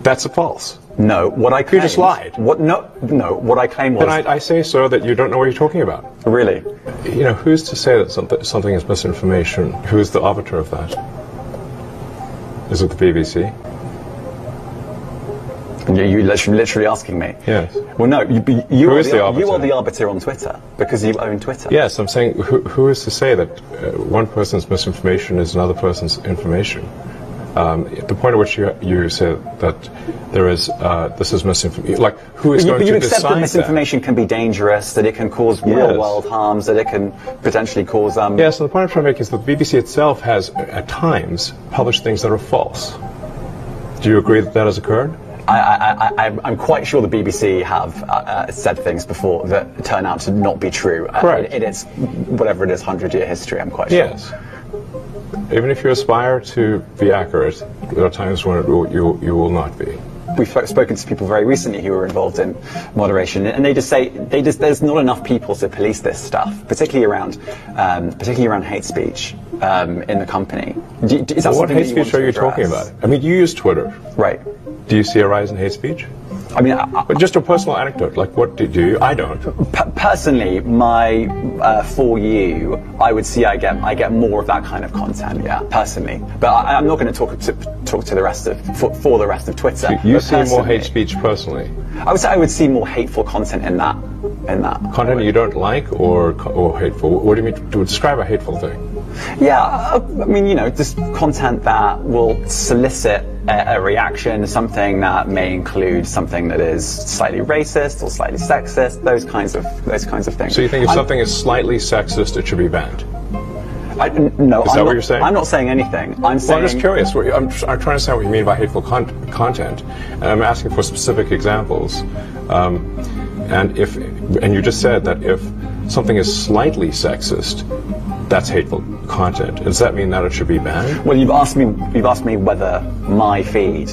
That's a false. No, what I claimed... You just lied. No, what I claimed was... Then I say, sir, that you don't know what you're talking about. Really? You know, who's to say that something is misinformation? Who's the arbiter of that? Is it the BBC? You're literally asking me? Yes. Well, no, you are the arbiter on Twitter, because you own Twitter. Yes, I'm saying, who is to say that one person's misinformation is another person's information? The point at which you said that there is this is misinformation, like who is going to decide that? You accept that misinformation can be dangerous, that it can cause real-world harms, that it can potentially cause... Yes, and the point I'm trying to make is that the BBC itself has, at times, published things that are false. Do you agree that that has occurred? I'm quite sure the BBC have said things before that turn out to not be true. Correct. In its, whatever it is, 100-year history, I'm quite sure. Yes. Even if you aspire to be accurate, there are times when you will not be. We've spoken to people very recently who were involved in moderation, and they just say there's not enough people to police this stuff, particularly around hate speech in the company. Is that what hate speech speech are you talking about? I mean, you use Twitter, right? Do you see a rise in hate speech? I mean, but just a personal anecdote, like what do you? I don't. Personally, for you, I would see I get more of that kind of content, yeah, personally. But I'm not going to talk to the rest of for the rest of Twitter. So you see more hate speech personally? I would say I would see more hateful content in that. Content you don't like or hateful? What do you mean to describe a hateful thing? Yeah, I mean, you know, just content that will solicit a reaction, something that may include something that is slightly racist or slightly sexist, those kinds of things. So you think if something is slightly sexist, it should be banned? No, is that what you're saying? I'm not saying anything. I'm just curious. I'm trying to understand what you mean by hateful content, and I'm asking for specific examples. And you just said that if something is slightly sexist, that's hateful content. Does that mean that it should be banned? Well, you've asked me whether my feed,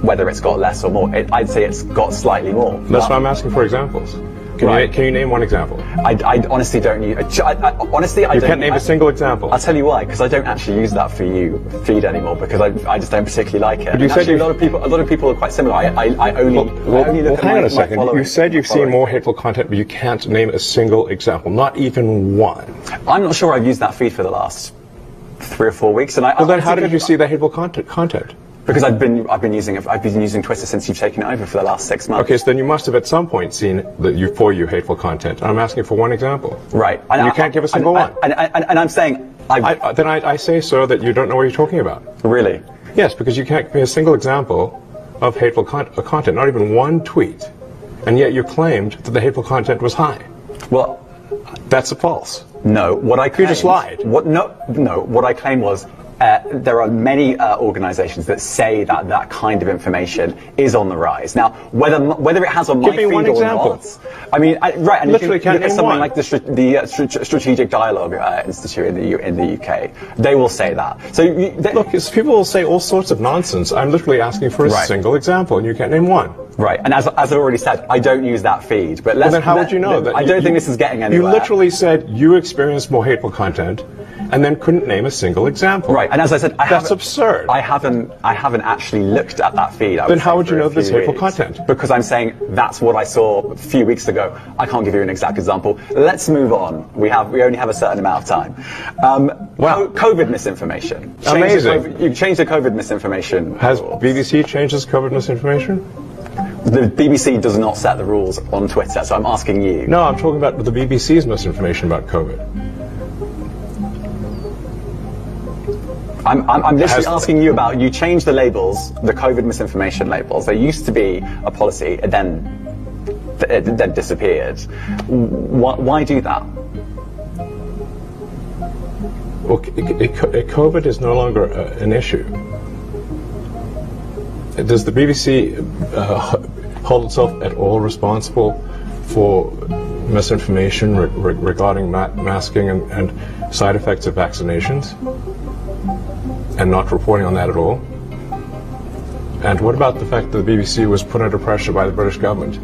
whether it's got less or more. I'd say it's got slightly more. That's why I'm asking for examples. Can you name one example? I honestly don't use. Honestly, I don't. You can't name a single example. I'll tell you why. Because I don't actually use that for you feed anymore. Because I just don't particularly like it. But you said a lot of people are quite similar. I only look at hang on a second. You said you've seen more hateful content, but you can't name a single example, not even one. I'm not sure I've used that feed for the last 3 or 4 weeks. Then how did you see the hateful content? Because I've been using Twitter since you've taken it over for the last 6 months. Okay, so then you must have at some point seen for you hateful content. I'm asking for one example. Right. And you can't give a single one. And I'm saying... Then I say, sir, that you don't know what you're talking about. Really? Yes, because you can't give me a single example of hateful content, not even one tweet. And yet you claimed that the hateful content was high. Well... That's a false. No, what I claimed... You just lied. What I claimed was... there are many organizations that say that kind of information is on the rise. Now, whether it has on my feed or not, I mean, right, and literally you can look at something like the Strategic Dialogue Institute in the UK. They will say that. So look, people will say all sorts of nonsense. I'm literally asking for a single example, and you can't name one. Right, and as I already said, I don't use that feed. But then how would you know that? I don't think this is getting anywhere. You literally said you experienced more hateful content, and then couldn't name a single example. Right, and as I said, that's absurd. I haven't actually looked at that feed. Then how would you know there's hateful content? Because I'm saying that's what I saw a few weeks ago. I can't give you an exact example. Let's move on. We only have a certain amount of time. COVID misinformation. Amazing. You've changed the COVID misinformation. Has BBC changed its COVID misinformation? The BBC does not set the rules on Twitter, so I'm asking you. No, I'm talking about the BBC's misinformation about COVID. I'm literally asking you about, you changed the labels, the COVID misinformation labels. There used to be a policy, and then disappeared. Why do that? Well, COVID is no longer an issue. Does the BBC hold itself at all responsible for misinformation regarding masking and side effects of vaccinations, and not reporting on that at all? And what about the fact that the BBC was put under pressure by the British government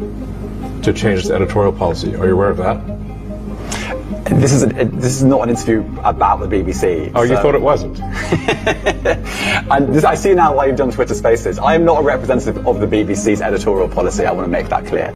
to change its editorial policy? Are you aware of that? This is not an interview about the BBC. Oh, you thought it wasn't? I see now why you've done Twitter Spaces. I am not a representative of the BBC's editorial policy. I want to make that clear.